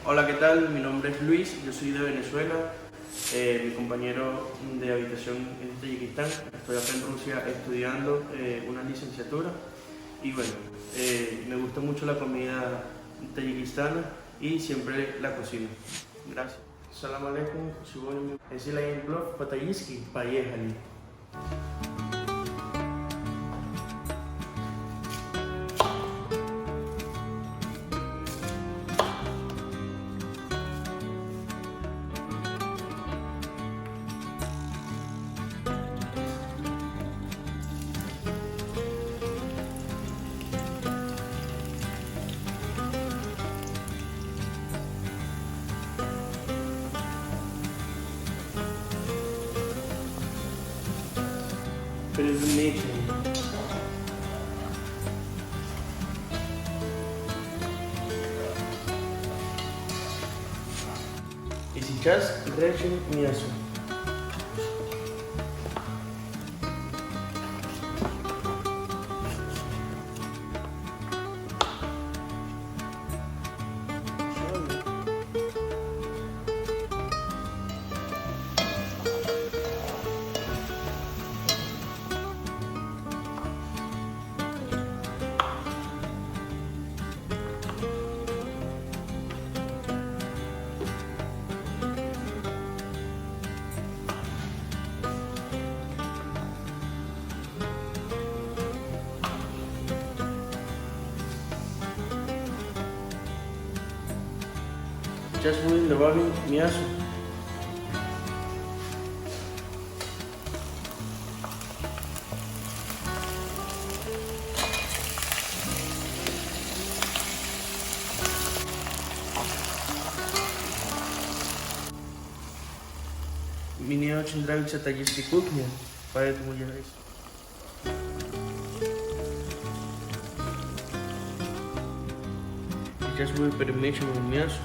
Hola, ¿qué tal? Mi nombre es Luis, yo soy de Venezuela. Mi compañero de habitación es de Tayikistán. Estoy acá en Rusia estudiando una licenciatura. Y bueno, me gusta mucho la comida tayikistana y siempre la cocino. Gracias. Salam alaikum, сегодня мы сделаем плов по-тайски. Поехали. Presentation. И сейчас режем мясо. Сейчас будем добавить мясо. Мне очень нравится тайская кухня, поэтому я здесь. Сейчас мы перемешиваем мясо.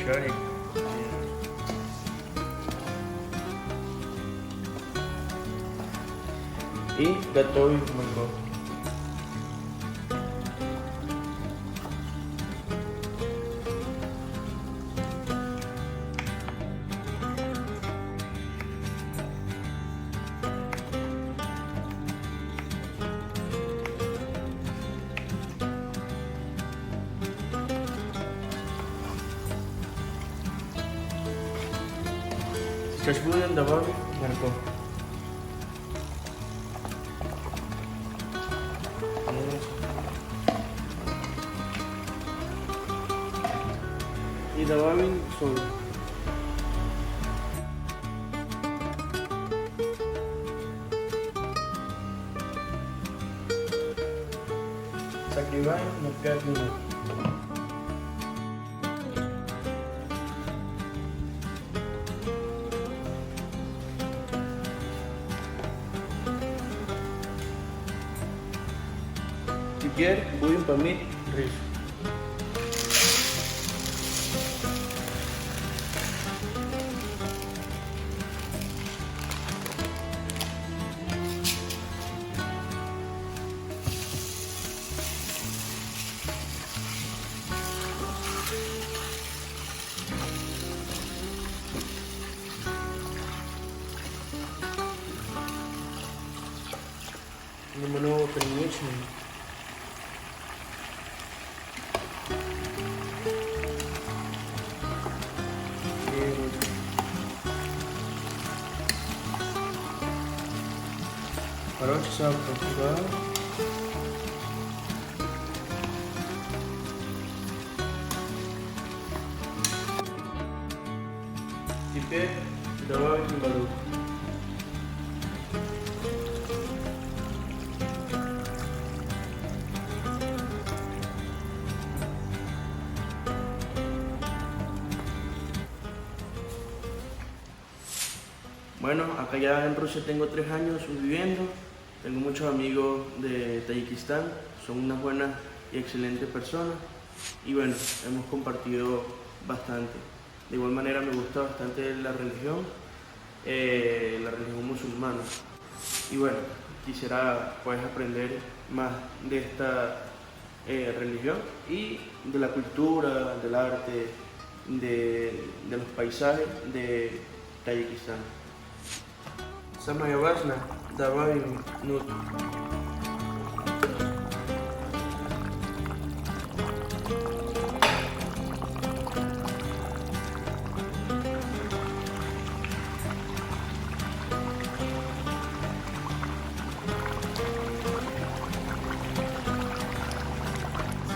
Шарик. И готовим морковь. Сейчас будем добавить морковь. И добавим соль. Согреваем на 5 минут. Теперь будем помыть рис. Немного перемешиваем. Пару часов потом. Теперь добавим воду. Bueno, acá ya en Rusia tengo 3 años viviendo, tengo muchos amigos de Tayikistán, son unas buenas y excelentes personas y bueno, hemos compartido bastante. De igual manera me gusta bastante la religión musulmana y bueno, quisiera pues aprender más de esta religión y de la cultura, del arte, de los paisajes de Tayikistán. Самая важная, давай нут.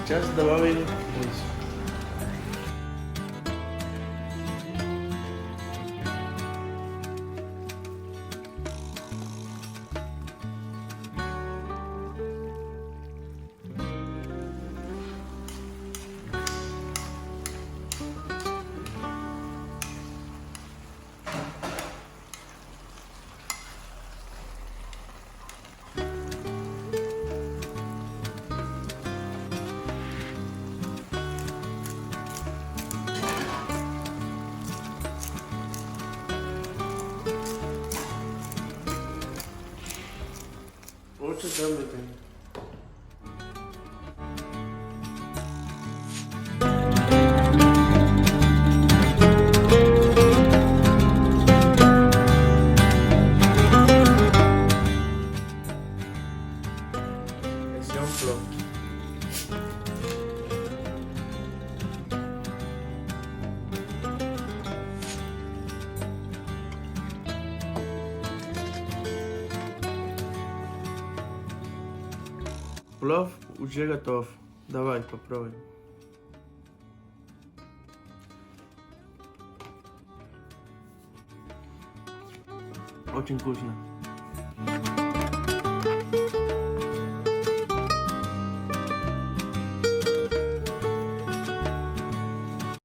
Сейчас добавим рис. Лучше добавить. Versión flow. Плов уже готов. Давай попробуем. Очень вкусно.